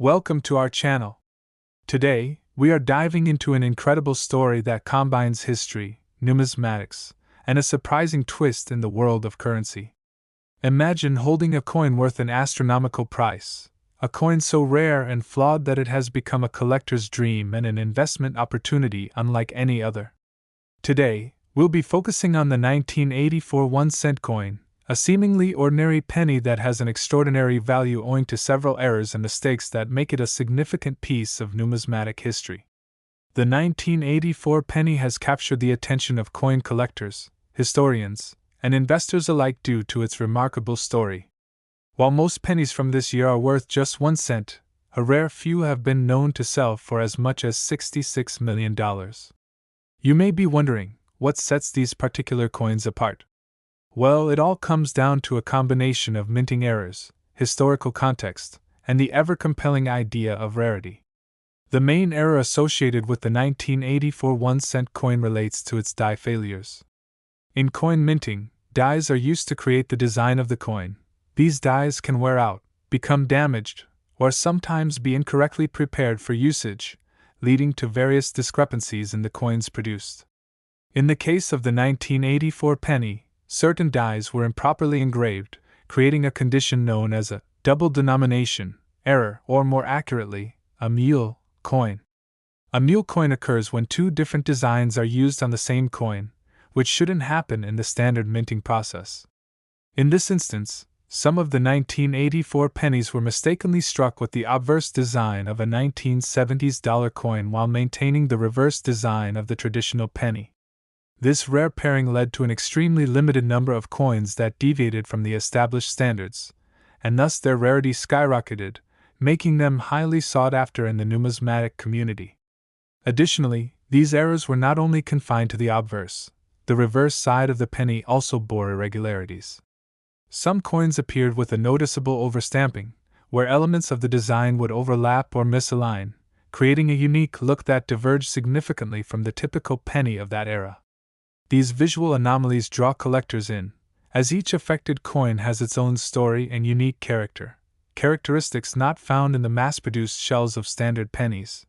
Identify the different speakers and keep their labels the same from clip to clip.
Speaker 1: Welcome to our channel. Today, we are diving into an incredible story that combines history, numismatics, and a surprising twist in the world of currency. Imagine holding a coin worth an astronomical price, a coin so rare and flawed that it has become a collector's dream and an investment opportunity unlike any other. Today, we'll be focusing on the 1984 1-cent coin, a seemingly ordinary penny that has an extraordinary value owing to several errors and mistakes that make it a significant piece of numismatic history. The 1984 penny has captured the attention of coin collectors, historians, and investors alike due to its remarkable story. While most pennies from this year are worth just 1 cent, a rare few have been known to sell for as much as $66 million. You may be wondering, what sets these particular coins apart? Well, it all comes down to a combination of minting errors, historical context, and the ever-compelling idea of rarity. The main error associated with the 1984 1-cent coin relates to its die failures. In coin minting, dies are used to create the design of the coin. These dies can wear out, become damaged, or sometimes be incorrectly prepared for usage, leading to various discrepancies in the coins produced. In the case of the 1984 penny, certain dies were improperly engraved, creating a condition known as a double denomination error, or more accurately, a mule coin. A mule coin occurs when two different designs are used on the same coin, which shouldn't happen in the standard minting process. In this instance, some of the 1984 pennies were mistakenly struck with the obverse design of a 1970s dollar coin while maintaining the reverse design of the traditional penny. This rare pairing led to an extremely limited number of coins that deviated from the established standards, and thus their rarity skyrocketed, making them highly sought after in the numismatic community. Additionally, these errors were not only confined to the obverse, the reverse side of the penny also bore irregularities. Some coins appeared with a noticeable overstamping, where elements of the design would overlap or misalign, creating a unique look that diverged significantly from the typical penny of that era. These visual anomalies draw collectors in, as each affected coin has its own story and unique characteristics not found in the mass-produced shells of standard pennies.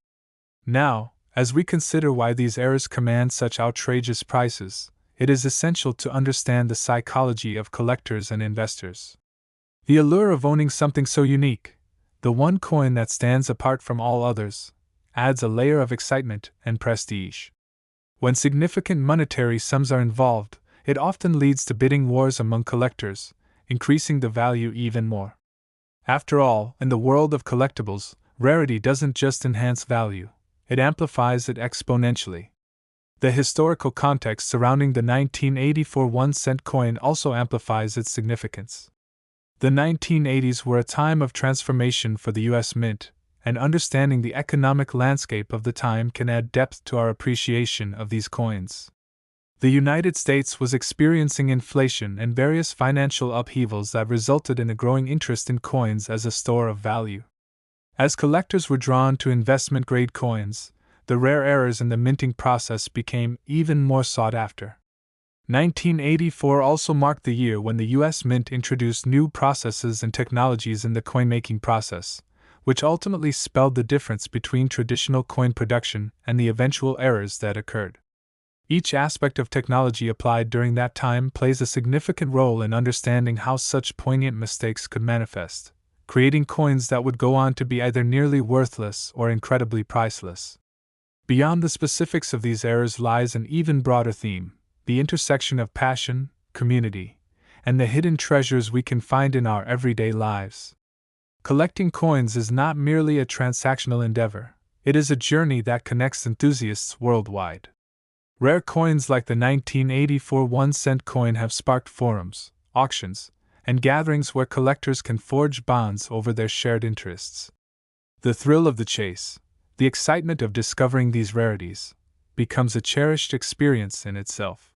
Speaker 1: Now, as we consider why these errors command such outrageous prices, it is essential to understand the psychology of collectors and investors. The allure of owning something so unique, the one coin that stands apart from all others, adds a layer of excitement and prestige. When significant monetary sums are involved, it often leads to bidding wars among collectors, increasing the value even more. After all, in the world of collectibles, rarity doesn't just enhance value, it amplifies it exponentially. The historical context surrounding the 1984 1-cent coin also amplifies its significance. The 1980s were a time of transformation for the U.S. Mint, and understanding the economic landscape of the time can add depth to our appreciation of these coins. The United States was experiencing inflation and various financial upheavals that resulted in a growing interest in coins as a store of value. As collectors were drawn to investment-grade coins, the rare errors in the minting process became even more sought after. 1984 also marked the year when the U.S. Mint introduced new processes and technologies in the coin-making process, which ultimately spelled the difference between traditional coin production and the eventual errors that occurred. Each aspect of technology applied during that time plays a significant role in understanding how such poignant mistakes could manifest, creating coins that would go on to be either nearly worthless or incredibly priceless. Beyond the specifics of these errors lies an even broader theme: the intersection of passion, community, and the hidden treasures we can find in our everyday lives. Collecting coins is not merely a transactional endeavor, it is a journey that connects enthusiasts worldwide. Rare coins like the 1984 1-cent coin have sparked forums, auctions, and gatherings where collectors can forge bonds over their shared interests. The thrill of the chase, the excitement of discovering these rarities, becomes a cherished experience in itself.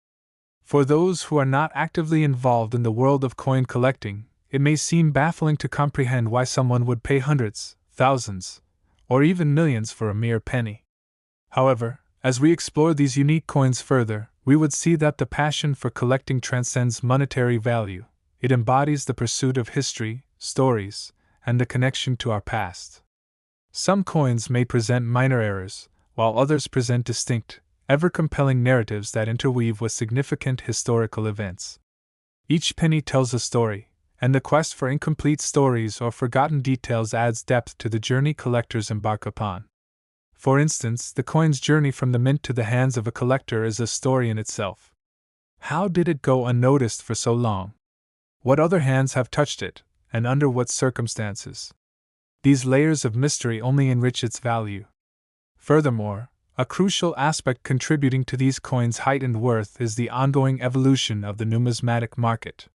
Speaker 1: For those who are not actively involved in the world of coin collecting, it may seem baffling to comprehend why someone would pay hundreds, thousands, or even millions for a mere penny. However, as we explore these unique coins further, we would see that the passion for collecting transcends monetary value. It embodies the pursuit of history, stories, and the connection to our past. Some coins may present minor errors, while others present distinct, ever-compelling narratives that interweave with significant historical events. Each penny tells a story, and the quest for incomplete stories or forgotten details adds depth to the journey collectors embark upon. For instance, the coin's journey from the mint to the hands of a collector is a story in itself. How did it go unnoticed for so long? What other hands have touched it, and under what circumstances? These layers of mystery only enrich its value. Furthermore, a crucial aspect contributing to these coins' heightened worth is the ongoing evolution of the numismatic market.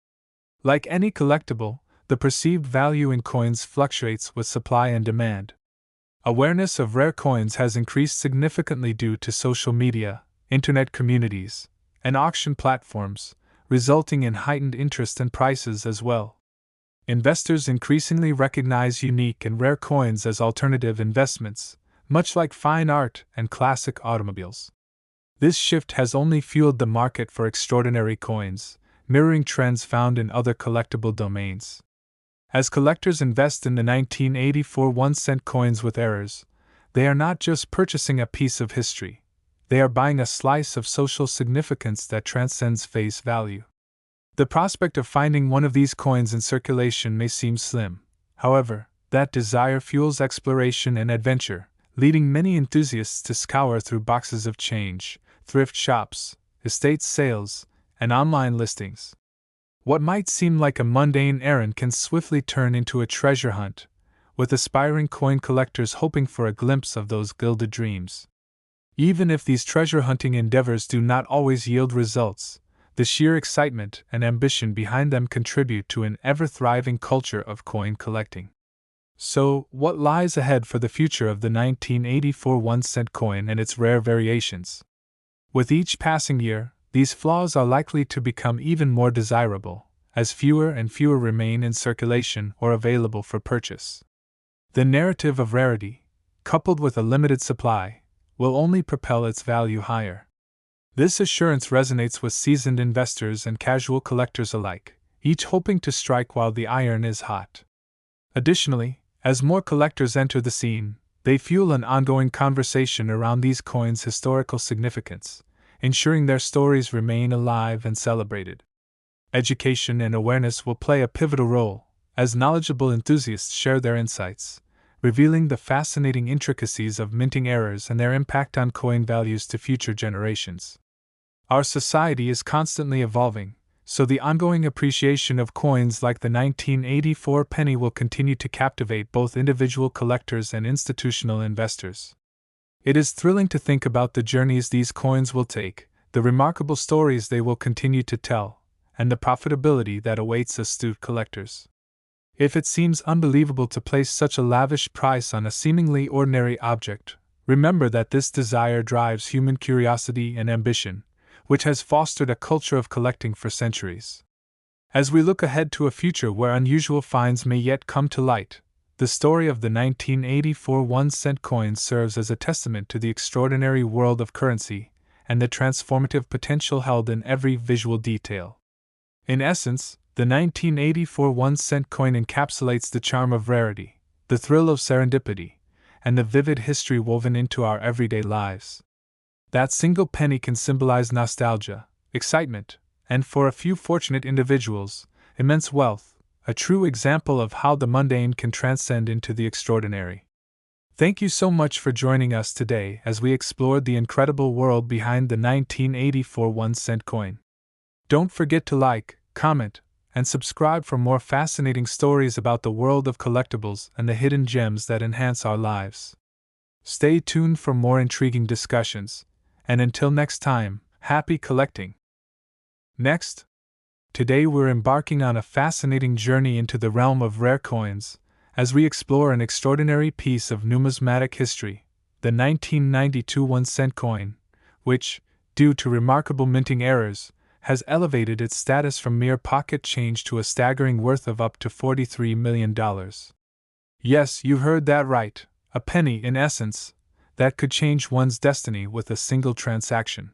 Speaker 1: Like any collectible, the perceived value in coins fluctuates with supply and demand. Awareness of rare coins has increased significantly due to social media, internet communities, and auction platforms, resulting in heightened interest and prices as well. Investors increasingly recognize unique and rare coins as alternative investments, much like fine art and classic automobiles. This shift has only fueled the market for extraordinary coins, mirroring trends found in other collectible domains. As collectors invest in the 1984 1-cent coins with errors, they are not just purchasing a piece of history, they are buying a slice of social significance that transcends face value. The prospect of finding one of these coins in circulation may seem slim. However, that desire fuels exploration and adventure, leading many enthusiasts to scour through boxes of change, thrift shops, estate sales, and online listings. What might seem like a mundane errand can swiftly turn into a treasure hunt, with aspiring coin collectors hoping for a glimpse of those gilded dreams. Even if these treasure hunting endeavors do not always yield results, the sheer excitement and ambition behind them contribute to an ever-thriving culture of coin collecting. So, what lies ahead for the future of the 1984 1-cent coin and its rare variations? With each passing year, these flaws are likely to become even more desirable, as fewer and fewer remain in circulation or available for purchase. The narrative of rarity, coupled with a limited supply, will only propel its value higher. This assurance resonates with seasoned investors and casual collectors alike, each hoping to strike while the iron is hot. Additionally, as more collectors enter the scene, they fuel an ongoing conversation around these coins' historical significance, ensuring their stories remain alive and celebrated. Education and awareness will play a pivotal role, as knowledgeable enthusiasts share their insights, revealing the fascinating intricacies of minting errors and their impact on coin values to future generations. Our society is constantly evolving, so the ongoing appreciation of coins like the 1984 penny will continue to captivate both individual collectors and institutional investors. It is thrilling to think about the journeys these coins will take, the remarkable stories they will continue to tell, and the profitability that awaits astute collectors. If it seems unbelievable to place such a lavish price on a seemingly ordinary object, remember that this desire drives human curiosity and ambition, which has fostered a culture of collecting for centuries. As we look ahead to a future where unusual finds may yet come to light, the story of the 1984 1-cent coin serves as a testament to the extraordinary world of currency and the transformative potential held in every visual detail. In essence, the 1984 1-cent coin encapsulates the charm of rarity, the thrill of serendipity, and the vivid history woven into our everyday lives. That single penny can symbolize nostalgia, excitement, and for a few fortunate individuals, immense wealth, a true example of how the mundane can transcend into the extraordinary. Thank you so much for joining us today as we explored the incredible world behind the 1984 1-cent coin. Don't forget to like, comment, and subscribe for more fascinating stories about the world of collectibles and the hidden gems that enhance our lives. Stay tuned for more intriguing discussions, and until next time, happy collecting! Next, today we're embarking on a fascinating journey into the realm of rare coins, as we explore an extraordinary piece of numismatic history, the 1992 1-cent coin, which, due to remarkable minting errors, has elevated its status from mere pocket change to a staggering worth of up to $43 million. Yes, you heard that right, a penny in essence, that could change one's destiny with a single transaction.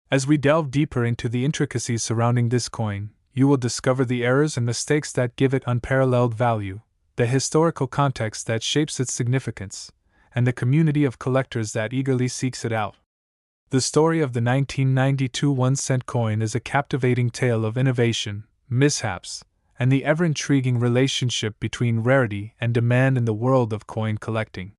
Speaker 1: As we delve deeper into the intricacies surrounding this coin, you will discover the errors and mistakes that give it unparalleled value, the historical context that shapes its significance, and the community of collectors that eagerly seeks it out. The story of the 1992 1-cent coin is a captivating tale of innovation, mishaps, and the ever-intriguing relationship between rarity and demand in the world of coin collecting.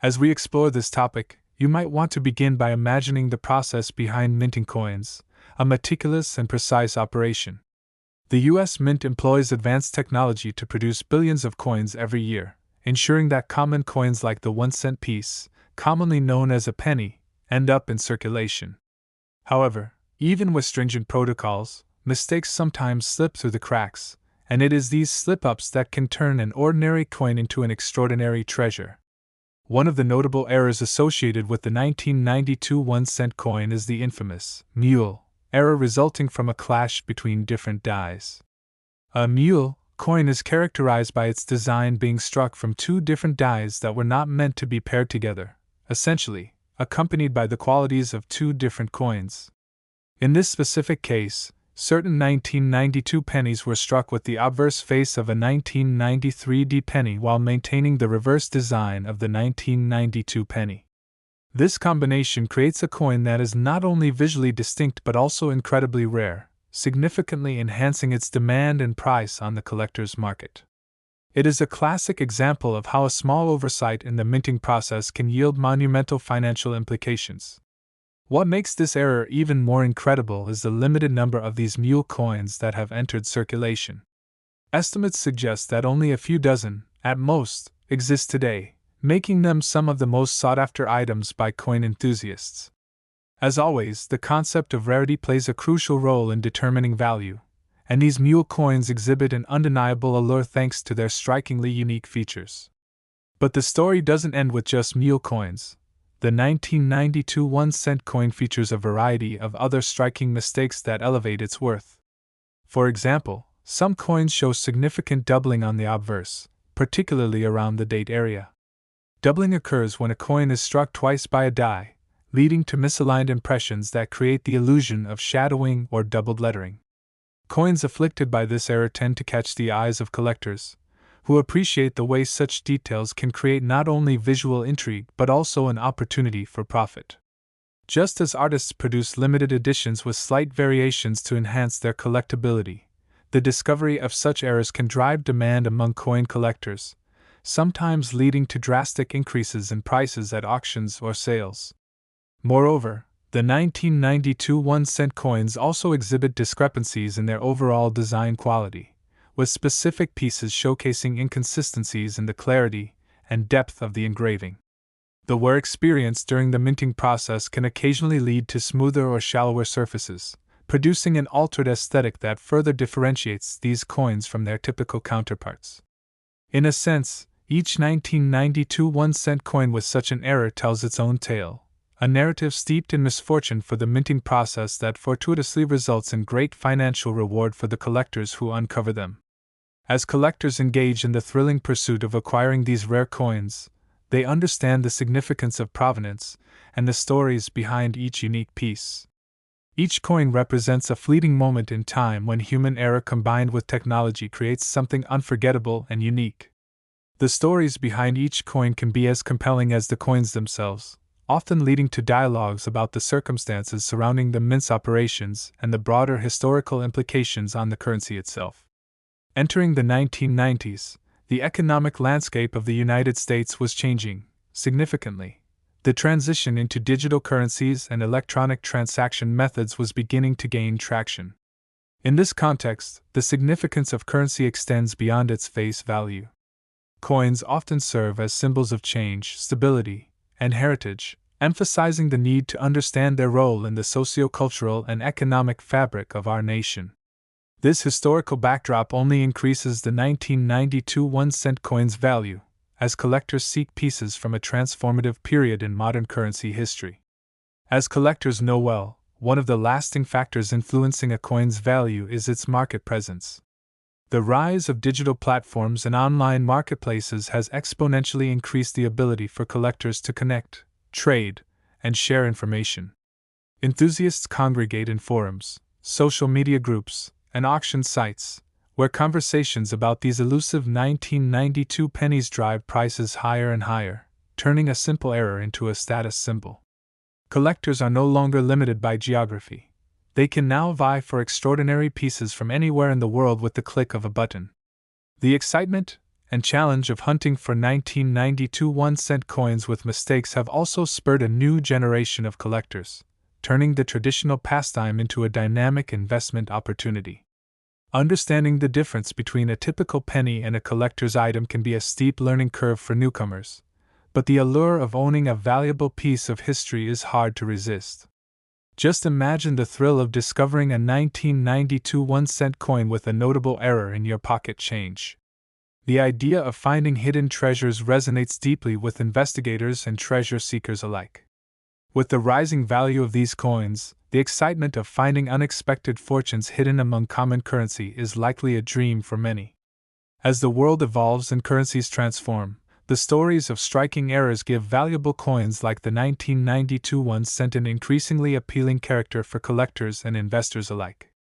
Speaker 1: As we explore this topic, you might want to begin by imagining the process behind minting coins, a meticulous and precise operation. The U.S. Mint employs advanced technology to produce billions of coins every year, ensuring that common coins like the 1-cent piece, commonly known as a penny, end up in circulation. However, even with stringent protocols, mistakes sometimes slip through the cracks, and it is these slip-ups that can turn an ordinary coin into an extraordinary treasure. One of the notable errors associated with the 1992 1-cent coin is the infamous mule error resulting from a clash between different dies. A mule coin is characterized by its design being struck from two different dies that were not meant to be paired together, essentially, accompanied by the qualities of two different coins. In this specific case, certain 1992 pennies were struck with the obverse face of a 1993 D penny while maintaining the reverse design of the 1992 penny. This combination creates a coin that is not only visually distinct but also incredibly rare, significantly enhancing its demand and price on the collector's market. It is a classic example of how a small oversight in the minting process can yield monumental financial implications. What makes this error even more incredible is the limited number of these mule coins that have entered circulation. Estimates suggest that only a few dozen, at most, exist today, making them some of the most sought-after items by coin enthusiasts. As always, the concept of rarity plays a crucial role in determining value, and these mule coins exhibit an undeniable allure thanks to their strikingly unique features. But the story doesn't end with just mule coins. The 1992 1-cent coin features a variety of other striking mistakes that elevate its worth. For example, some coins show significant doubling on the obverse, particularly around the date area. Doubling occurs when a coin is struck twice by a die, leading to misaligned impressions that create the illusion of shadowing or doubled lettering. Coins afflicted by this error tend to catch the eyes of collectors, who appreciate the way such details can create not only visual intrigue but also an opportunity for profit. Just as artists produce limited editions with slight variations to enhance their collectability, the discovery of such errors can drive demand among coin collectors, sometimes leading to drastic increases in prices at auctions or sales. Moreover, the 1992 1-cent coins also exhibit discrepancies in their overall design quality, with specific pieces showcasing inconsistencies in the clarity and depth of the engraving. The wear experience during the minting process can occasionally lead to smoother or shallower surfaces, producing an altered aesthetic that further differentiates these coins from their typical counterparts. In a sense, each 1992 1-cent coin with such an error tells its own tale, a narrative steeped in misfortune for the minting process that fortuitously results in great financial reward for the collectors who uncover them. As collectors engage in the thrilling pursuit of acquiring these rare coins, they understand the significance of provenance and the stories behind each unique piece. Each coin represents a fleeting moment in time when human error combined with technology creates something unforgettable and unique. The stories behind each coin can be as compelling as the coins themselves, often leading to dialogues about the circumstances surrounding the mint's operations and the broader historical implications on the currency itself. Entering the 1990s, the economic landscape of the United States was changing significantly. The transition into digital currencies and electronic transaction methods was beginning to gain traction. In this context, the significance of currency extends beyond its face value. Coins often serve as symbols of change, stability, and heritage, emphasizing the need to understand their role in the socio-cultural and economic fabric of our nation. This historical backdrop only increases the 1992 1-cent coin's value, as collectors seek pieces from a transformative period in modern currency history. As collectors know well, one of the lasting factors influencing a coin's value is its market presence. The rise of digital platforms and online marketplaces has exponentially increased the ability for collectors to connect, trade, and share information. Enthusiasts congregate in forums, social media groups, and auction sites, where conversations about these elusive 1992 pennies drive prices higher and higher, turning a simple error into a status symbol. Collectors are no longer limited by geography. They can now vie for extraordinary pieces from anywhere in the world with the click of a button. The excitement and challenge of hunting for 1992 1-cent coins with mistakes have also spurred a new generation of collectors, turning the traditional pastime into a dynamic investment opportunity. Understanding the difference between a typical penny and a collector's item can be a steep learning curve for newcomers, but the allure of owning a valuable piece of history is hard to resist. Just imagine the thrill of discovering a 1992 1-cent coin with a notable error in your pocket change. The idea of finding hidden treasures resonates deeply with investigators and treasure seekers alike. With the rising value of these coins, the excitement of finding unexpected fortunes hidden among common currency is likely a dream for many. As the world evolves and currencies transform, the stories of striking errors give valuable coins like the 1992 1-cent an increasingly appealing character for collectors and investors alike.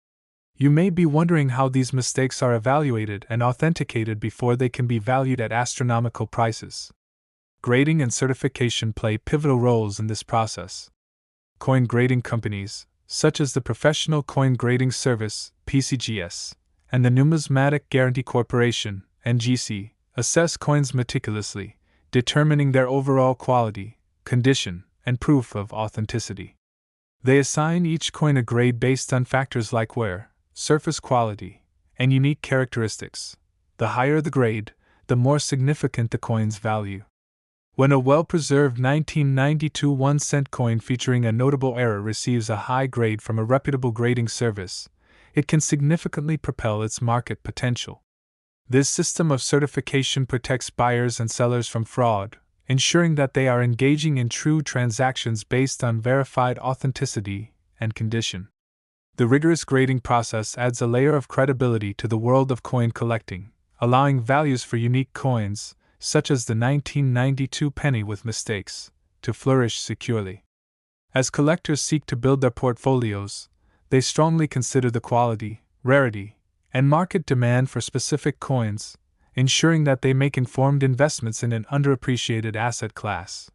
Speaker 1: You may be wondering how these mistakes are evaluated and authenticated before they can be valued at astronomical prices. Grading and certification play pivotal roles in this process. Coin grading companies, such as the Professional Coin Grading Service (PCGS) and the Numismatic Guarantee Corporation (NGC), assess coins meticulously, determining their overall quality, condition, and proof of authenticity. They assign each coin a grade based on factors like wear, surface quality, and unique characteristics. The higher the grade, the more significant the coin's value. When a well-preserved 1992 1-cent coin featuring a notable error receives a high grade from a reputable grading service, it can significantly propel its market potential. This system of certification protects buyers and sellers from fraud, ensuring that they are engaging in true transactions based on verified authenticity and condition. The rigorous grading process adds a layer of credibility to the world of coin collecting, allowing values for unique coins, such as the 1992 penny with mistakes, to flourish securely. As collectors seek to build their portfolios, they strongly consider the quality, rarity, and market demand for specific coins, ensuring that they make informed investments in an underappreciated asset class.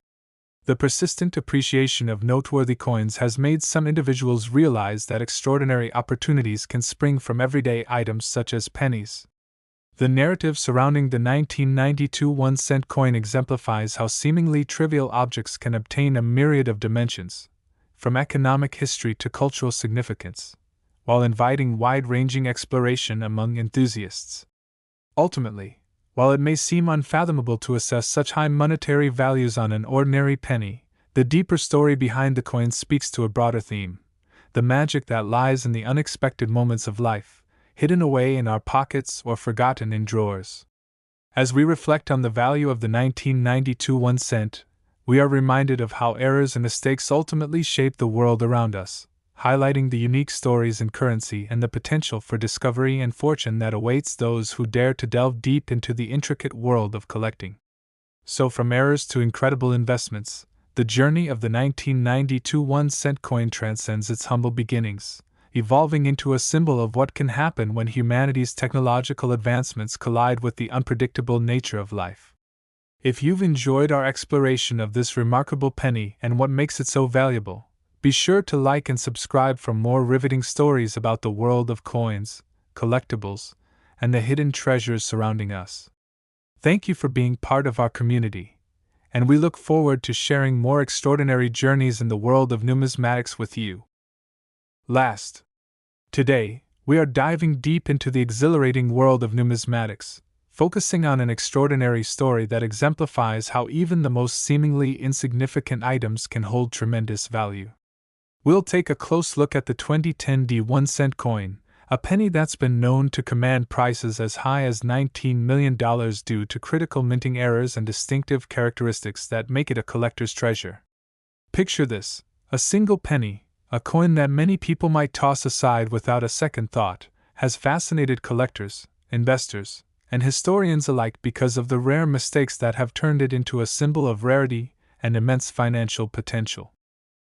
Speaker 1: The persistent appreciation of noteworthy coins has made some individuals realize that extraordinary opportunities can spring from everyday items such as pennies. The narrative surrounding the 1992 1-cent coin exemplifies how seemingly trivial objects can obtain a myriad of dimensions, from economic history to cultural significance, while inviting wide-ranging exploration among enthusiasts. Ultimately, while it may seem unfathomable to assess such high monetary values on an ordinary penny, the deeper story behind the coin speaks to a broader theme: the magic that lies in the unexpected moments of life, hidden away in our pockets or forgotten in drawers. As we reflect on the value of the 1992 1-cent, we are reminded of how errors and mistakes ultimately shape the world around us, highlighting the unique stories in currency and the potential for discovery and fortune that awaits those who dare to delve deep into the intricate world of collecting. So, from errors to incredible investments, the journey of the 1992 1-cent coin transcends its humble beginnings, evolving into a symbol of what can happen when humanity's technological advancements collide with the unpredictable nature of life. If you've enjoyed our exploration of this remarkable penny and what makes it so valuable, be sure to like and subscribe for more riveting stories about the world of coins, collectibles, and the hidden treasures surrounding us. Thank you for being part of our community, and we look forward to sharing more extraordinary journeys in the world of numismatics with you. Today, we are diving deep into the exhilarating world of numismatics, focusing on an extraordinary story that exemplifies how even the most seemingly insignificant items can hold tremendous value. We'll take a close look at the 2010 1-cent coin, a penny that's been known to command prices as high as $19 million due to critical minting errors and distinctive characteristics that make it a collector's treasure. Picture this: a single penny, a coin that many people might toss aside without a second thought, has fascinated collectors, investors, and historians alike because of the rare mistakes that have turned it into a symbol of rarity and immense financial potential.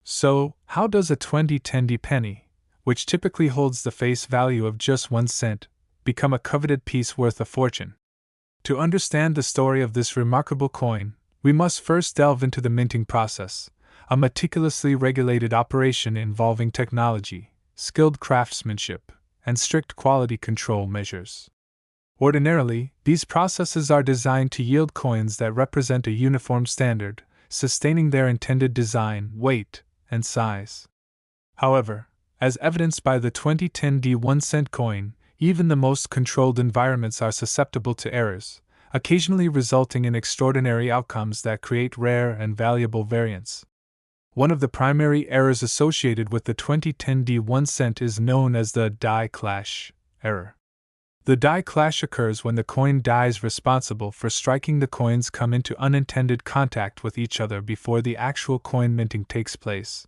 Speaker 1: So, how does a 2010 penny, which typically holds the face value of just 1 cent, become a coveted piece worth a fortune? To understand the story of this remarkable coin, we must first delve into the minting process, a meticulously regulated operation involving technology, skilled craftsmanship, and strict quality control measures. Ordinarily, these processes are designed to yield coins that represent a uniform standard, sustaining their intended design, weight, and size. However, as evidenced by the 2010 1-cent coin, even the most controlled environments are susceptible to errors, occasionally resulting in extraordinary outcomes that create rare and valuable variants. One of the primary errors associated with the 2010 1-cent is known as the die clash error. The die clash occurs when the coin dies responsible for striking the coins come into unintended contact with each other before the actual coin minting takes place.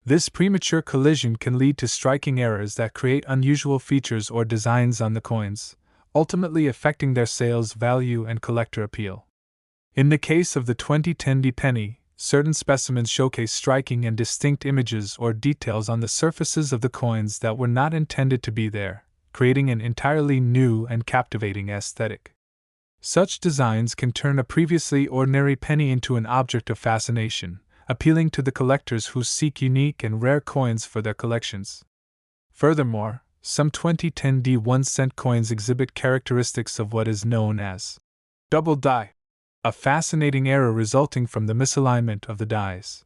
Speaker 1: This premature collision can lead to striking errors that create unusual features or designs on the coins, ultimately affecting their sales value and collector appeal. In the case of the 2010 penny, certain specimens showcase striking and distinct images or details on the surfaces of the coins that were not intended to be there, creating an entirely new and captivating aesthetic. Such designs can turn a previously ordinary penny into an object of fascination, appealing to the collectors who seek unique and rare coins for their collections. Furthermore, some 2010 1-cent coins exhibit characteristics of what is known as double die, a fascinating error resulting from the misalignment of the dies.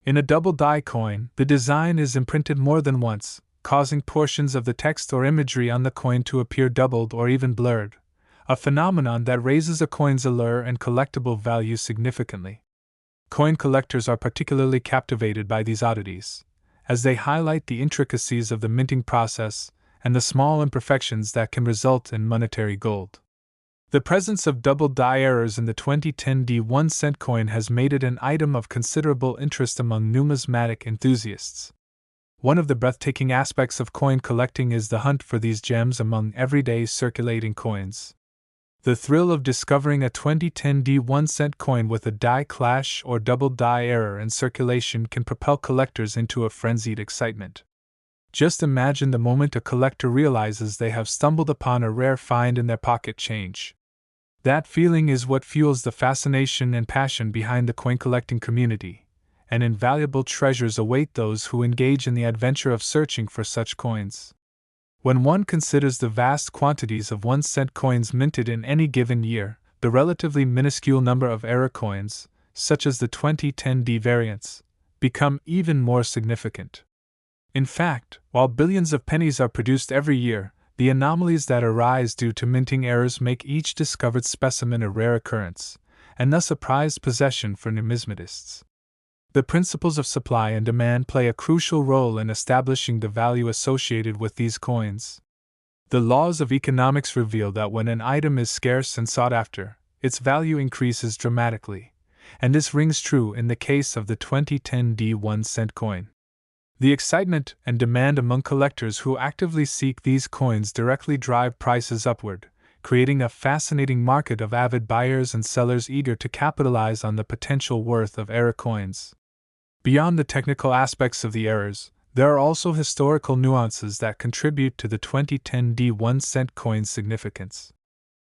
Speaker 1: In a double die coin, the design is imprinted more than once, causing portions of the text or imagery on the coin to appear doubled or even blurred, a phenomenon that raises a coin's allure and collectible value significantly. Coin collectors are particularly captivated by these oddities, as they highlight the intricacies of the minting process and the small imperfections that can result in monetary gold. The presence of double die errors in the 2010 1-cent coin has made it an item of considerable interest among numismatic enthusiasts. One of the breathtaking aspects of coin collecting is the hunt for these gems among everyday circulating coins. The thrill of discovering a 2010 1-cent coin with a die clash or double die error in circulation can propel collectors into a frenzied excitement. Just imagine the moment a collector realizes they have stumbled upon a rare find in their pocket change. That feeling is what fuels the fascination and passion behind the coin collecting community, and invaluable treasures await those who engage in the adventure of searching for such coins. When one considers the vast quantities of 1-cent coins minted in any given year, the relatively minuscule number of error coins, such as the 2010 variants, become even more significant. In fact, while billions of pennies are produced every year, the anomalies that arise due to minting errors make each discovered specimen a rare occurrence, and thus a prized possession for numismatists. The principles of supply and demand play a crucial role in establishing the value associated with these coins. The laws of economics reveal that when an item is scarce and sought after, its value increases dramatically, and this rings true in the case of the 2010 1-cent coin. The excitement and demand among collectors who actively seek these coins directly drive prices upward, creating a fascinating market of avid buyers and sellers eager to capitalize on the potential worth of error coins. Beyond the technical aspects of the errors, there are also historical nuances that contribute to the 2010 1-cent coin's significance.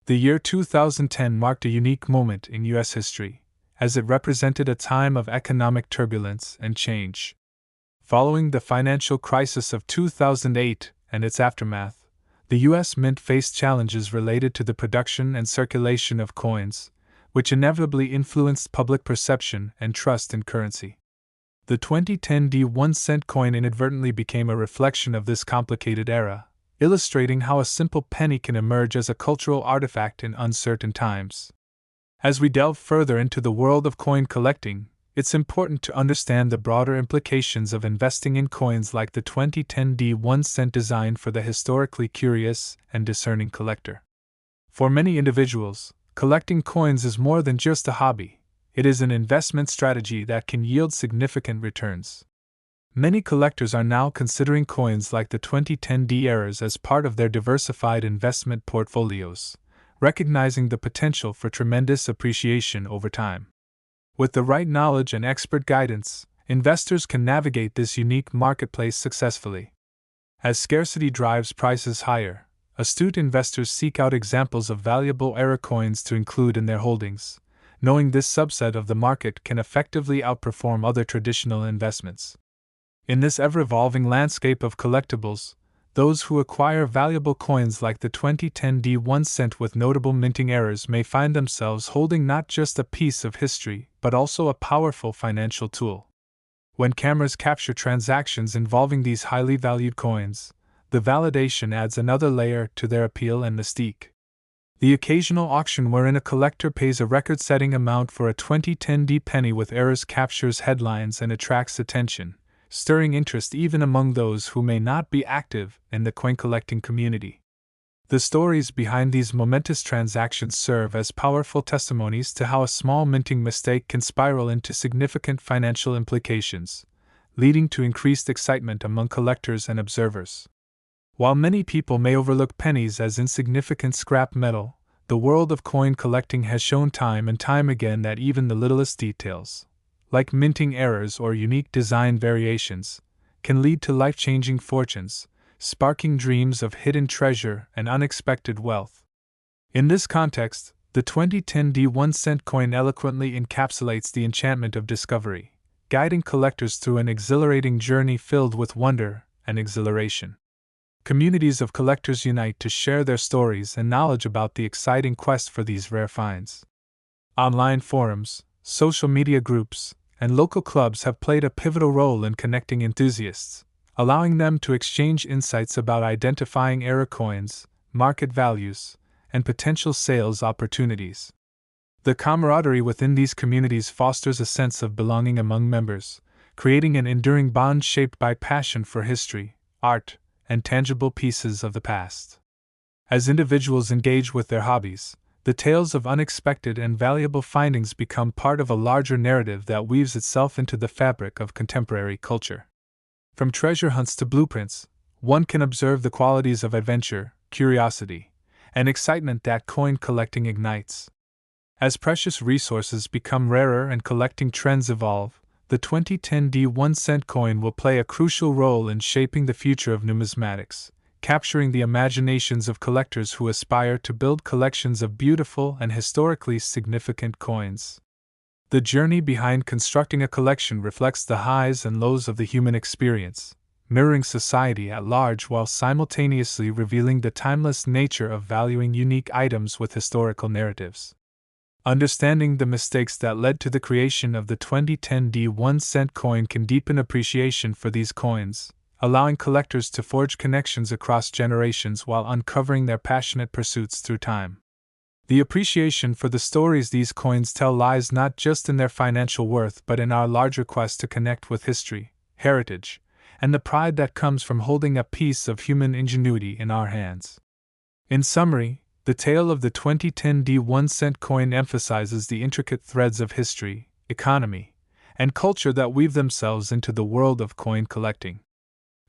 Speaker 1: The year 2010 marked a unique moment in U.S. history, as it represented a time of economic turbulence and change. Following the financial crisis of 2008 and its aftermath, the U.S. Mint faced challenges related to the production and circulation of coins, which inevitably influenced public perception and trust in currency. The 2010 1-cent coin inadvertently became a reflection of this complicated era, illustrating how a simple penny can emerge as a cultural artifact in uncertain times. As we delve further into the world of coin collecting, it's important to understand the broader implications of investing in coins like the 2010 1-cent designed for the historically curious and discerning collector. For many individuals, collecting coins is more than just a hobby. It is an investment strategy that can yield significant returns. Many collectors are now considering coins like the 2010 errors as part of their diversified investment portfolios, recognizing the potential for tremendous appreciation over time. With the right knowledge and expert guidance, investors can navigate this unique marketplace successfully. As scarcity drives prices higher, astute investors seek out examples of valuable error coins to include in their holdings, Knowing this subset of the market can effectively outperform other traditional investments. In this ever-evolving landscape of collectibles, those who acquire valuable coins like the 2010 D1 cent with notable minting errors may find themselves holding not just a piece of history, but also a powerful financial tool. When cameras capture transactions involving these highly valued coins, the validation adds another layer to their appeal and mystique. The occasional auction wherein a collector pays a record-setting amount for a 2010 D penny with errors captures headlines and attracts attention, stirring interest even among those who may not be active in the coin-collecting community. The stories behind these momentous transactions serve as powerful testimonies to how a small minting mistake can spiral into significant financial implications, leading to increased excitement among collectors and observers. While many people may overlook pennies as insignificant scrap metal, the world of coin collecting has shown time and time again that even the littlest details, like minting errors or unique design variations, can lead to life-changing fortunes, sparking dreams of hidden treasure and unexpected wealth. In this context, the 2010 D1 cent coin eloquently encapsulates the enchantment of discovery, guiding collectors through an exhilarating journey filled with wonder and exhilaration. Communities of collectors unite to share their stories and knowledge about the exciting quest for these rare finds. Online forums, social media groups, and local clubs have played a pivotal role in connecting enthusiasts, allowing them to exchange insights about identifying error coins, market values, and potential sales opportunities. The camaraderie within these communities fosters a sense of belonging among members, creating an enduring bond shaped by passion for history, art, and tangible pieces of the past. As individuals engage with their hobbies, the tales of unexpected and valuable findings become part of a larger narrative that weaves itself into the fabric of contemporary culture. From treasure hunts to blueprints, one can observe the qualities of adventure, curiosity, and excitement that coin collecting ignites. As precious resources become rarer and collecting trends evolve, the 2010 D1 cent coin will play a crucial role in shaping the future of numismatics, capturing the imaginations of collectors who aspire to build collections of beautiful and historically significant coins. The journey behind constructing a collection reflects the highs and lows of the human experience, mirroring society at large while simultaneously revealing the timeless nature of valuing unique items with historical narratives. Understanding the mistakes that led to the creation of the 2010 D1 cent coin can deepen appreciation for these coins, allowing collectors to forge connections across generations while uncovering their passionate pursuits through time. The appreciation for the stories these coins tell lies not just in their financial worth but in our larger quest to connect with history, heritage, and the pride that comes from holding a piece of human ingenuity in our hands. In summary, the tale of the 2010 D1 cent coin emphasizes the intricate threads of history, economy, and culture that weave themselves into the world of coin collecting.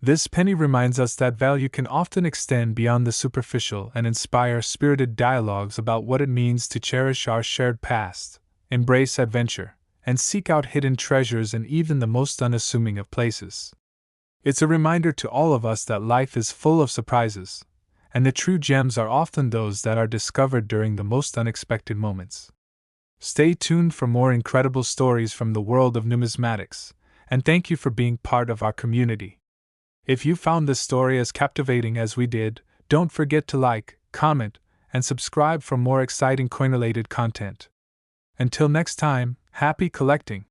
Speaker 1: This penny reminds us that value can often extend beyond the superficial and inspire spirited dialogues about what it means to cherish our shared past, embrace adventure, and seek out hidden treasures in even the most unassuming of places. It's a reminder to all of us that life is full of surprises, and the true gems are often those that are discovered during the most unexpected moments. Stay tuned for more incredible stories from the world of numismatics, and thank you for being part of our community. If you found this story as captivating as we did, don't forget to like, comment, and subscribe for more exciting coin-related content. Until next time, happy collecting!